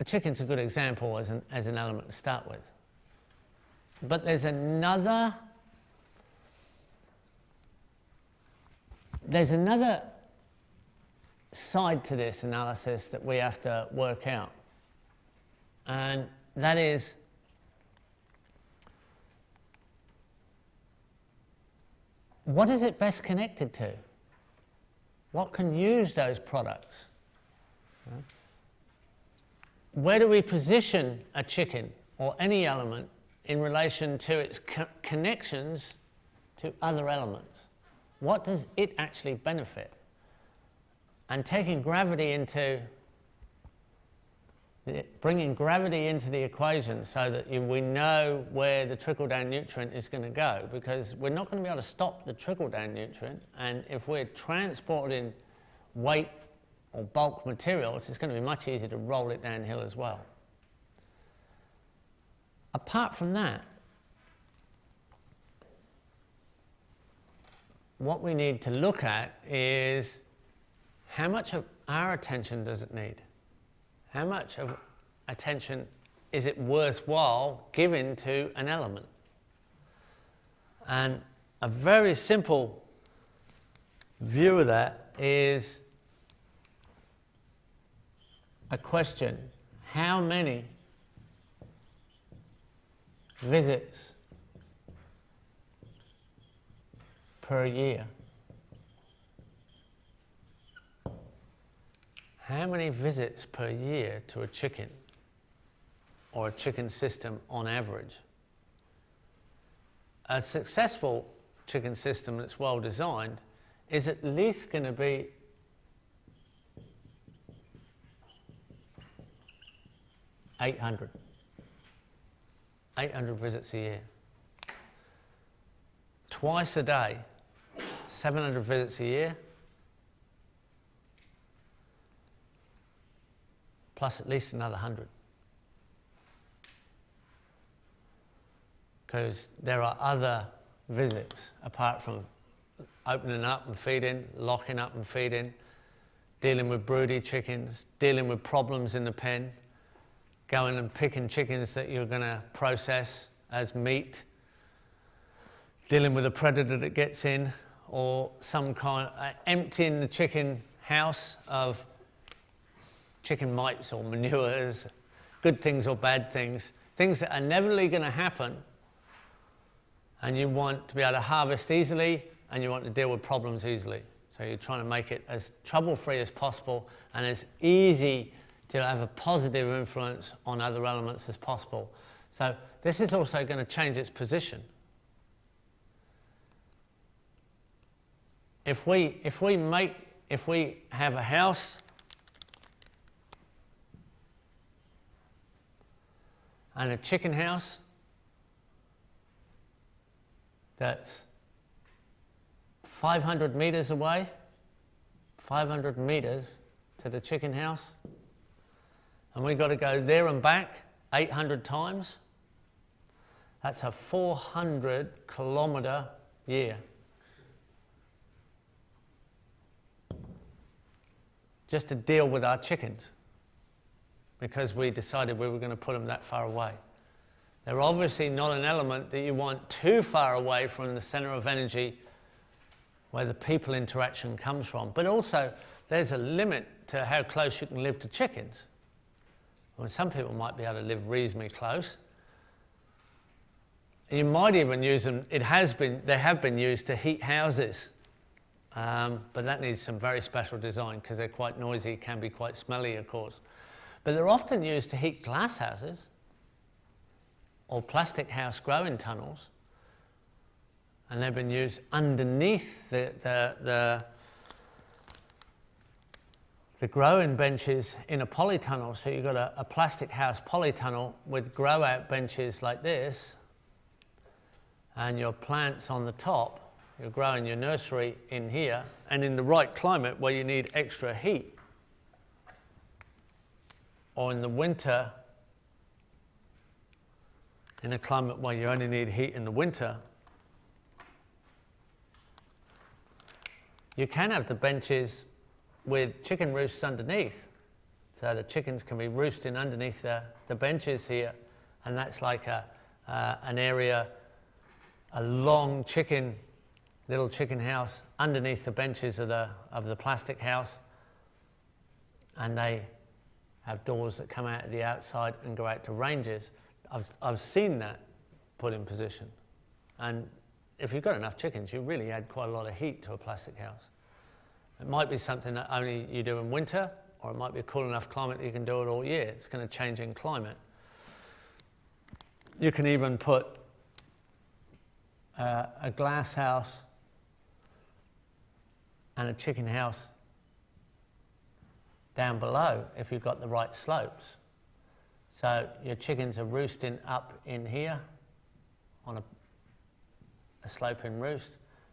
a chicken's a good example as an element to start with. But there's another side to this analysis that we have to work out, and that is what is it best connected to? What can use those products? Where do we position a chicken or any element in relation to its connections to other elements? What does it actually benefit? And taking gravity into, bringing gravity into the equation so that we know where the trickle-down nutrient is going to go, because we're not going to be able to stop the trickle-down nutrient, and if we're transporting weight or bulk materials, it's going to be much easier to roll it downhill as well. Apart from that, what we need to look at is how much of our attention does it need? How much of attention is it worthwhile giving to an element? And a very simple view of that is a question: how many visits per year? How many visits per year to a chicken or a chicken system on average? A successful chicken system that's well designed is at least going to be 800 visits a year. Twice a day, 700 visits a year, plus at least another 100. Because there are other visits apart from opening up and feeding, locking up and feeding, dealing with broody chickens, dealing with problems in the pen, going and picking chickens that you're going to process as meat, dealing with a predator that gets in, or some kind of emptying the chicken house of chicken mites or manures, good things or bad things, things that are inevitably going to happen, and you want to be able to harvest easily and you want to deal with problems easily. So you're trying to make it as trouble-free as possible and as easy to have a positive influence on other elements as possible. So this is also going to change its position. If we have a house and a chicken house that's 500 meters away, 500 meters to the chicken house, and we've got to go there and back 800 times, that's a 400-kilometer year. Just to deal with our chickens, because we decided we were going to put them that far away. They're obviously not an element that you want too far away from the center of energy where the people interaction comes from. But also, there's a limit to how close you can live to chickens. I mean, some people might be able to live reasonably close. And you might even use them, they have been used to heat houses. But that needs some very special design because they're quite noisy, can be quite smelly, of course. But they're often used to heat glass houses or plastic house growing tunnels, and they've been used underneath the growing benches in a polytunnel. So you've got a plastic house polytunnel with grow out benches like this, and your plants on the top. You're growing your nursery in here, and in the right climate where you need extra heat, or in the winter, in a climate where you only need heat in the winter, you can have the benches with chicken roosts underneath. So the chickens can be roosting underneath the benches here, and that's like an area, a long little chicken house underneath the benches of the plastic house, and they have doors that come out of the outside and go out to ranges. I've seen that put in position, and if you've got enough chickens, you really add quite a lot of heat to a plastic house. It might be something that only you do in winter, or it might be a cool enough climate that you can do it all year. It's going to change in climate. You can even put a glass house and a chicken house down below if you've got the right slopes. So your chickens are roosting up in here on a sloping roost,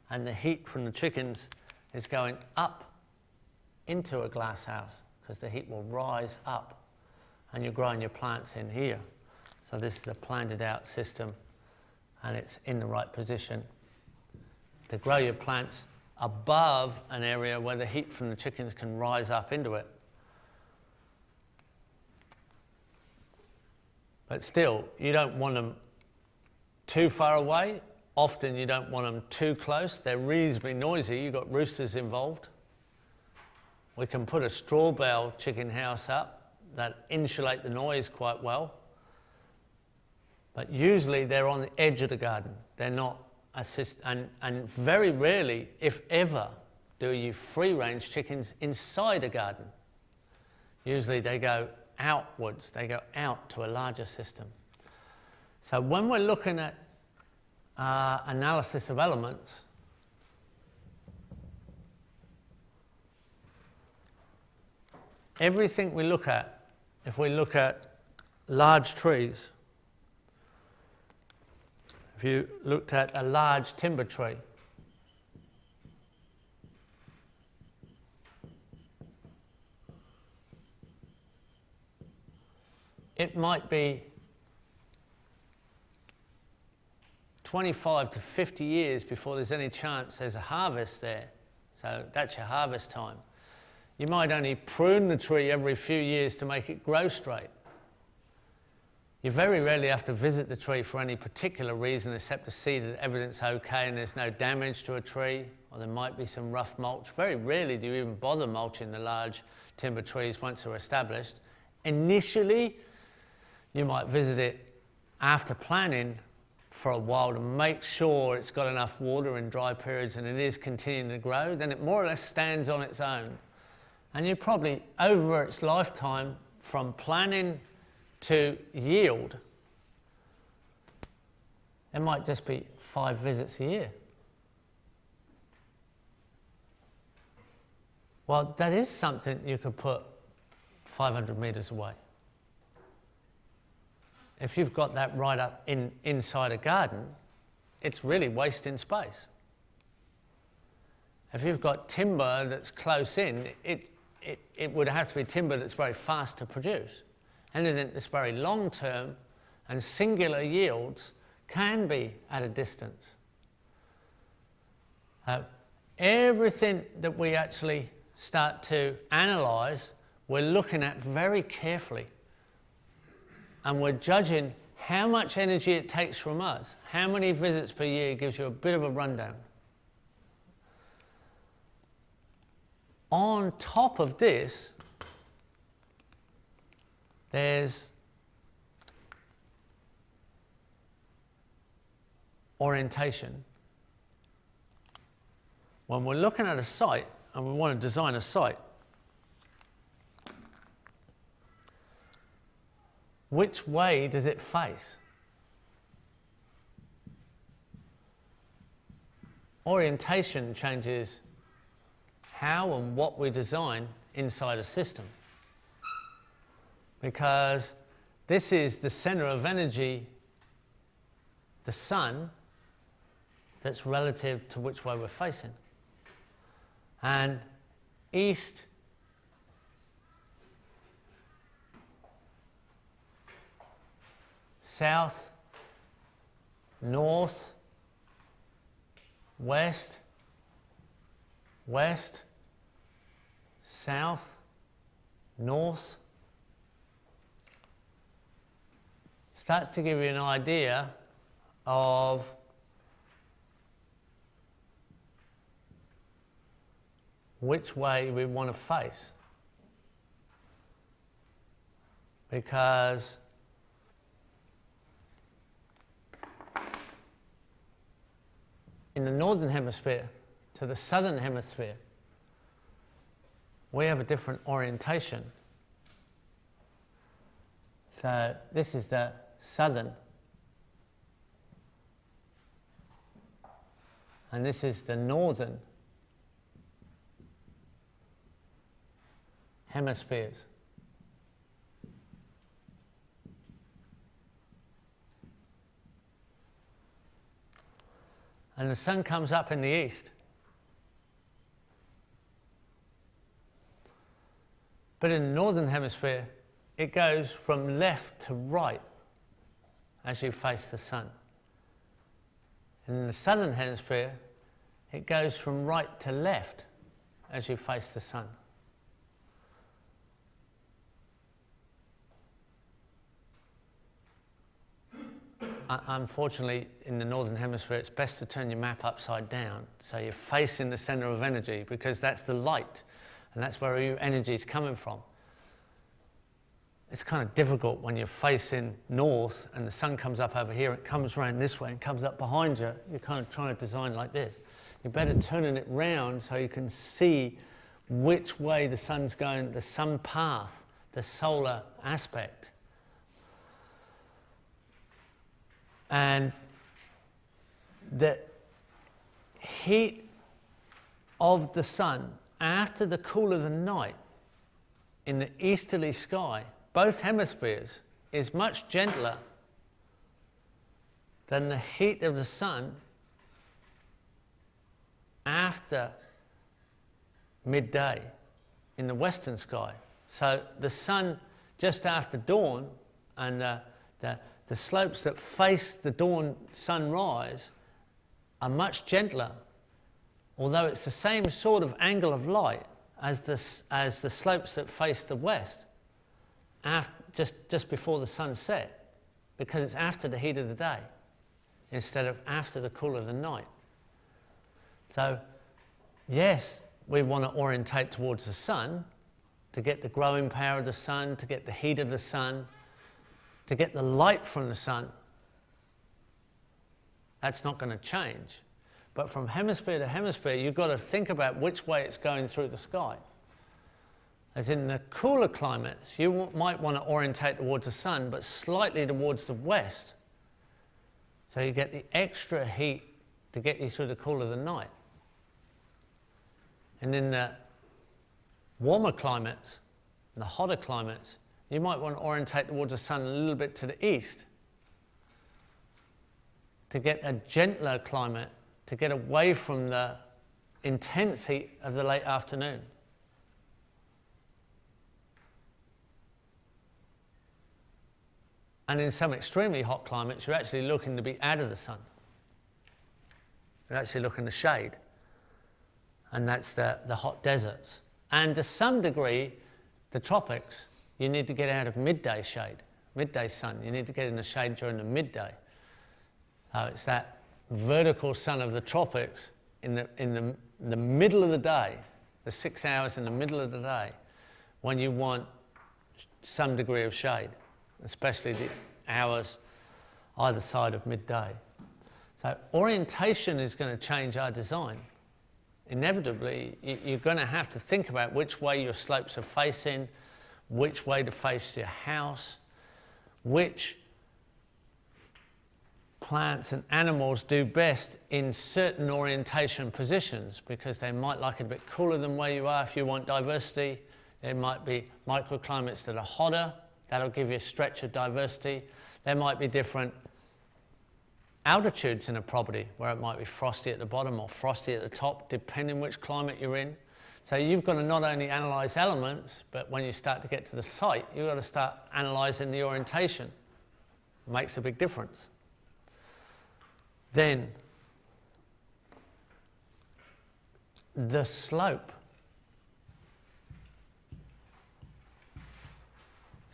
and the heat from the chickens is going up into a glass house because the heat will rise up, and you're growing your plants in here. So this is a planted out system, and it's in the right position to grow your plants above an area where the heat from the chickens can rise up into it. But still, you don't want them too far away. Often you don't want them too close. They're reasonably noisy. You've got roosters involved. We can put a straw bale chicken house up that insulate the noise quite well. But usually they're on the edge of the garden. They're not and very rarely, if ever, do you free-range chickens inside a garden. Usually they go outwards. They go out to a larger system. So when we're looking at analysis of elements, everything we look at, if we look at large trees, if you looked at a large timber tree, it might be 25 to 50 years before there's any chance there's a harvest there. So that's your harvest time. You might only prune the tree every few years to make it grow straight. You very rarely have to visit the tree for any particular reason except to see that everything's okay and there's no damage to a tree, or there might be some rough mulch. Very rarely do you even bother mulching the large timber trees once they're established. Initially, you might visit it after planting for a while to make sure it's got enough water in dry periods and it is continuing to grow. Then it more or less stands on its own. And you probably, over its lifetime, from planting to yield, it might just be 5 visits a year. Well, that is something you could put 500 metres away. If you've got that right up inside a garden, it's really wasting space. If you've got timber that's close in, it would have to be timber that's very fast to produce. Anything that's very long term and singular yields can be at a distance. Everything that we actually start to analyse, we're looking at very carefully. And we're judging how much energy it takes from us. How many visits per year gives you a bit of a rundown. On top of this, there's orientation. When we're looking at a site and we want to design a site, which way does it face? Orientation changes how and what we design inside a system. Because this is the center of energy, the sun, that's relative to which way we're facing. And east, south, north, west, west, south, north, starts to give you an idea of which way we want to face. Because in the northern hemisphere to the southern hemisphere, we have a different orientation. So this is the southern, and this is the northern hemispheres. And the sun comes up in the east. But in the northern hemisphere, it goes from left to right as you face the sun. In the southern hemisphere, it goes from right to left as you face the sun. Unfortunately, in the northern hemisphere, it's best to turn your map upside down so you're facing the center of energy, because that's the light and that's where your energy is coming from. It's kind of difficult when you're facing north and the sun comes up over here, it comes around this way and comes up behind you. You're kind of trying to design like this. You're better turning it round so you can see which way the sun's going, the sun path, the solar aspect. And the heat of the sun after the cool of the night in the easterly sky, both hemispheres, is much gentler than the heat of the sun after midday in the western sky. So the sun just after dawn and the slopes that face the dawn sunrise are much gentler, although it's the same sort of angle of light as the slopes that face the west just before the sun set, because it's after the heat of the day instead of after the cool of the night. So yes, we want to orientate towards the sun to get the growing power of the sun, to get the heat of the sun, to get the light from the sun. That's not going to change. But from hemisphere to hemisphere, you've got to think about which way it's going through the sky. As in the cooler climates, you might want to orientate towards the sun, but slightly towards the west. So you get the extra heat to get you through the cool of the night. And in the warmer climates, and the hotter climates, you might want to orientate towards the sun a little bit to the east to get a gentler climate, to get away from the intense heat of the late afternoon. And in some extremely hot climates, you're actually looking to be out of the sun. You're actually looking to shade. And that's the hot deserts. And to some degree, the tropics, you need to get out of midday shade, midday sun. You need to get in the shade during the midday. It's that vertical sun of the tropics in the middle of the day, the 6 hours in the middle of the day, when you want some degree of shade, especially the hours either side of midday. So orientation is going to change our design. Inevitably, you're going to have to think about which way your slopes are facing, which way to face your house, which plants and animals do best in certain orientation positions, because they might like it a bit cooler than where you are if you want diversity. There might be microclimates that are hotter. That'll give you a stretch of diversity. There might be different altitudes in a property where it might be frosty at the bottom or frosty at the top, depending which climate you're in. So you've got to not only analyse elements, but when you start to get to the site, you've got to start analysing the orientation. It makes a big difference. Then, the slope.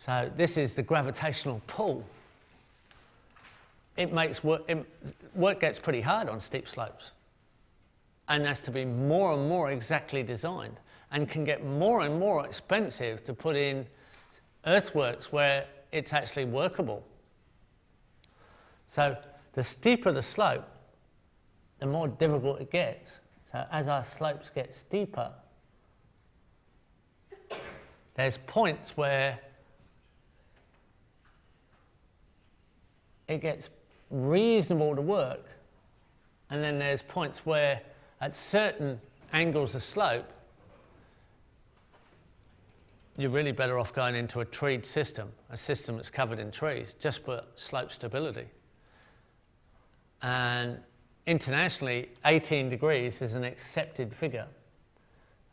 So this is the gravitational pull it makes work gets pretty hard on steep slopes, and has to be more and more exactly designed, and can get more and more expensive to put in earthworks where it's actually workable. So the steeper the slope, the more difficult it gets. So as our slopes get steeper, there's points where it gets reasonable to work, and then there's points where at certain angles of slope you're really better off going into a treed system, a system that's covered in trees, just for slope stability. And internationally, 18 degrees is an accepted figure.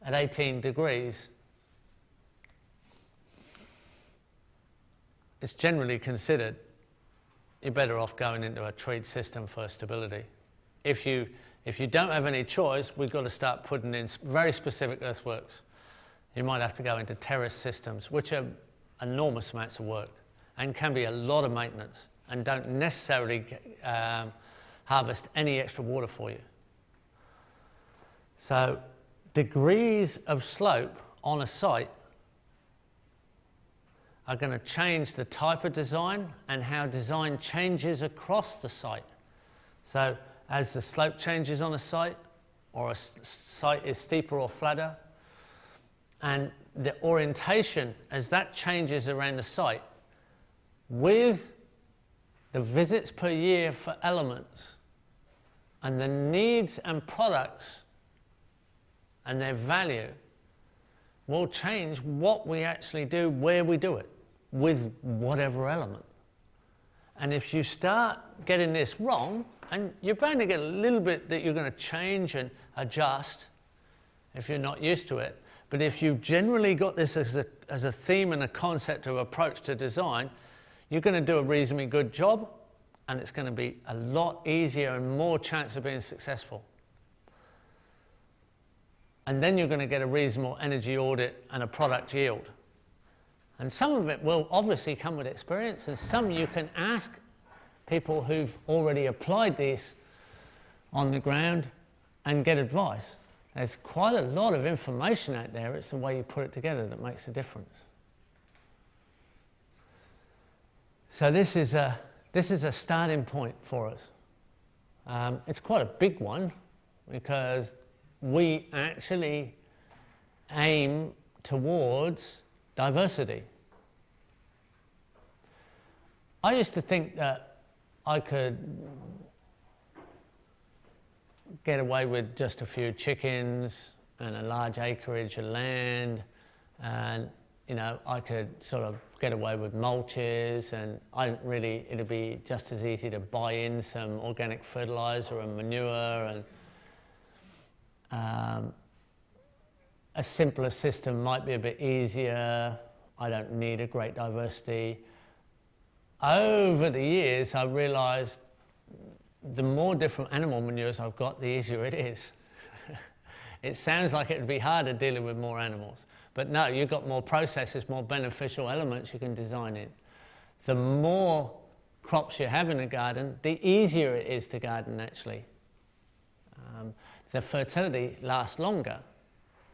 At 18 degrees, it's generally considered you're better off going into a treed system for stability. If you don't have any choice, we've got to start putting in very specific earthworks. You might have to go into terrace systems, which are enormous amounts of work and can be a lot of maintenance and don't necessarily harvest any extra water for you. So degrees of slope on a site are going to change the type of design and how design changes across the site. So as the slope changes on a site, or a site is steeper or flatter, and the orientation as that changes around the site, with the visits per year for elements and the needs and products and their value, will change what we actually do, where we do it, with whatever element. And if you start getting this wrong, and you're bound to get a little bit that you're going to change and adjust if you're not used to it, but if you've generally got this as a theme and a concept or approach to design, you're going to do a reasonably good job, and it's going to be a lot easier and more chance of being successful. And then you're going to get a reasonable energy audit and a product yield. And some of it will obviously come with experience, and some you can ask people who've already applied these on the ground and get advice. There's quite a lot of information out there. It's the way you put it together that makes a difference. So this is a starting point for us. It's quite a big one, because we actually aim towards diversity. I used to think that I could get away with just a few chickens and a large acreage of land, and I could sort of get away with mulches, and it'd be just as easy to buy in some organic fertilizer and manure, and a simpler system might be a bit easier. I don't need a great diversity. Over the years, I realized the more different animal manures I've got, the easier it is. It sounds like it would be harder dealing with more animals, but no, you've got more processes, more beneficial elements you can design in. The more crops you have in a garden, the easier it is to garden actually. The fertility lasts longer.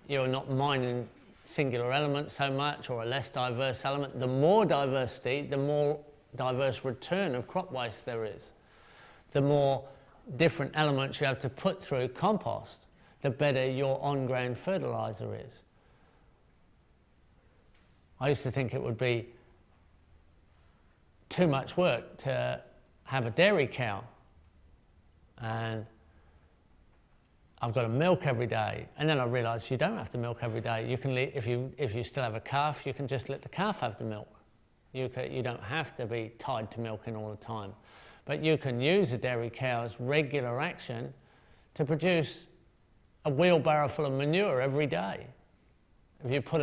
You're not mining singular elements so much, or a less diverse element. The more diversity, the more diverse return of crop waste there is. The more different elements you have to put through compost, the better your on-ground fertilizer is. I used to think it would be too much work to have a dairy cow, and I've got to milk every day. And then I realised you don't have to milk every day. You can if you still have a calf, you can just let the calf have the milk. You don't have to be tied to milking all the time. But you can use a dairy cow's regular action to produce a wheelbarrow full of manure every day. If you put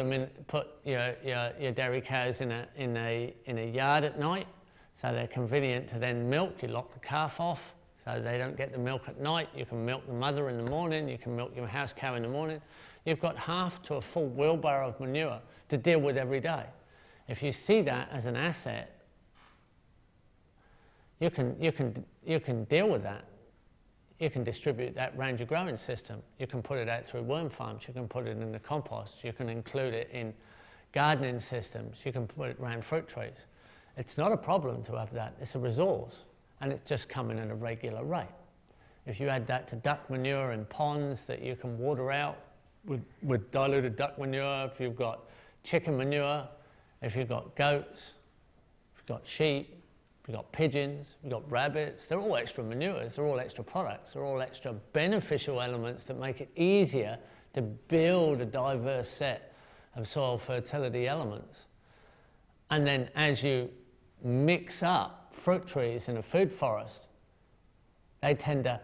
your dairy cows in a yard at night, so they're convenient to then milk, you lock the calf off so they don't get the milk at night. You can milk the mother in the morning, you can milk your house cow in the morning. You've got half to a full wheelbarrow of manure to deal with every day. If you see that as an asset, you can deal with that. You can distribute that range of growing system. You can put it out through worm farms. You can put it in the compost. You can include it in gardening systems. You can put it around fruit trees. It's not a problem to have that. It's a resource, and it's just coming at a regular rate. If you add that to duck manure in ponds that you can water out with diluted duck manure, if you've got chicken manure, if you've got goats, if you've got sheep, if you've got pigeons, you've got rabbits, they're all extra manures, they're all extra products, they're all extra beneficial elements that make it easier to build a diverse set of soil fertility elements. And then as you mix up fruit trees in a food forest, they tend to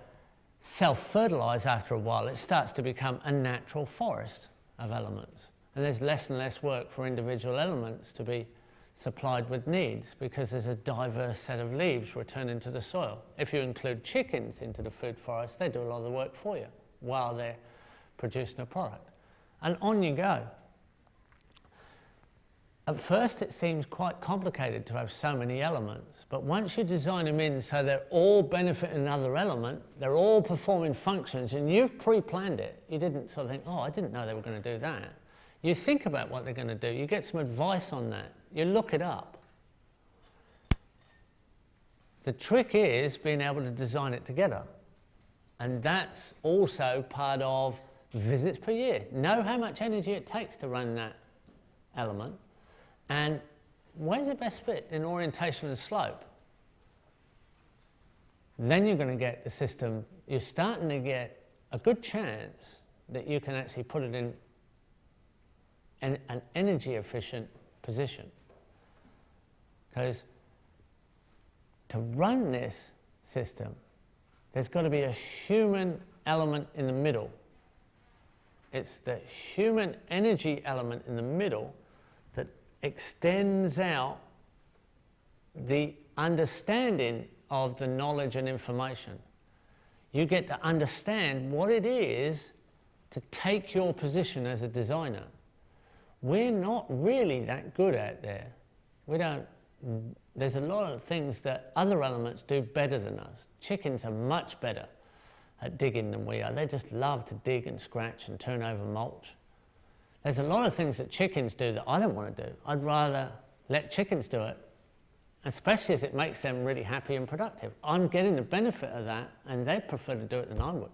self-fertilize after a while. It starts to become a natural forest of elements. And there's less and less work for individual elements to be supplied with needs because there's a diverse set of leaves returned into the soil. If you include chickens into the food forest, they do a lot of the work for you while they're producing a product. And on you go. At first it seems quite complicated to have so many elements, but once you design them in so they're all benefiting another element, they're all performing functions, and you've pre-planned it. You didn't sort of think, oh, I didn't know they were going to do that. You think about what they're going to do, you get some advice on that, you look it up. The trick is being able to design it together, and that's also part of visits per year. Know how much energy it takes to run that element, and where's it best fit in orientation and slope? Then you're going to get the system, you're starting to get a good chance that you can actually put it in an energy efficient position. Because to run this system, there's got to be a human element in the middle. It's the human energy element in the middle that extends out the understanding of the knowledge and information. You get to understand what it is to take your position as a designer. We're not really that good out there. There's a lot of things that other elements do better than us. Chickens are much better at digging than we are. They just love to dig and scratch and turn over mulch. There's a lot of things that chickens do that I don't want to do. I'd rather let chickens do it, especially as it makes them really happy and productive. I'm getting the benefit of that, and they prefer to do it than I would.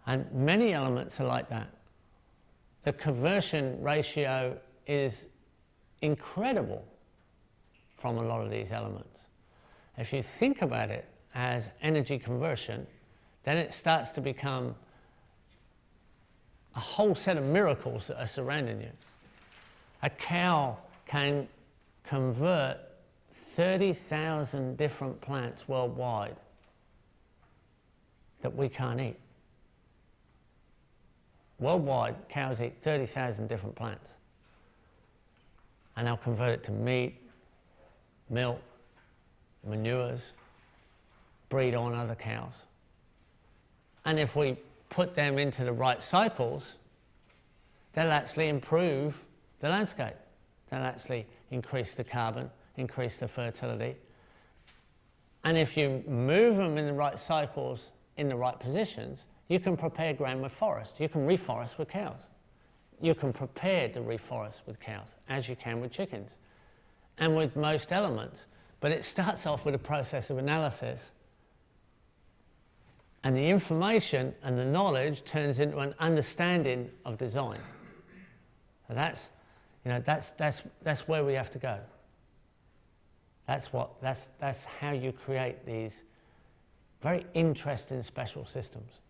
And many elements are like that. The conversion ratio is incredible from a lot of these elements. If you think about it as energy conversion, then it starts to become a whole set of miracles that are surrounding you. A cow can convert 30,000 different plants worldwide that we can't eat. Worldwide, cows eat 30,000 different plants. And they'll convert it to meat, milk, manures, breed on other cows. And if we put them into the right cycles, they'll actually improve the landscape. They'll actually increase the carbon, increase the fertility. And if you move them in the right cycles, in the right positions, you can prepare ground with forest. You can reforest with cows. You can prepare to reforest with cows, as you can with chickens, and with most elements. But it starts off with a process of analysis, and the information and the knowledge turns into an understanding of design. So that's where we have to go. That's how you create these very interesting special systems.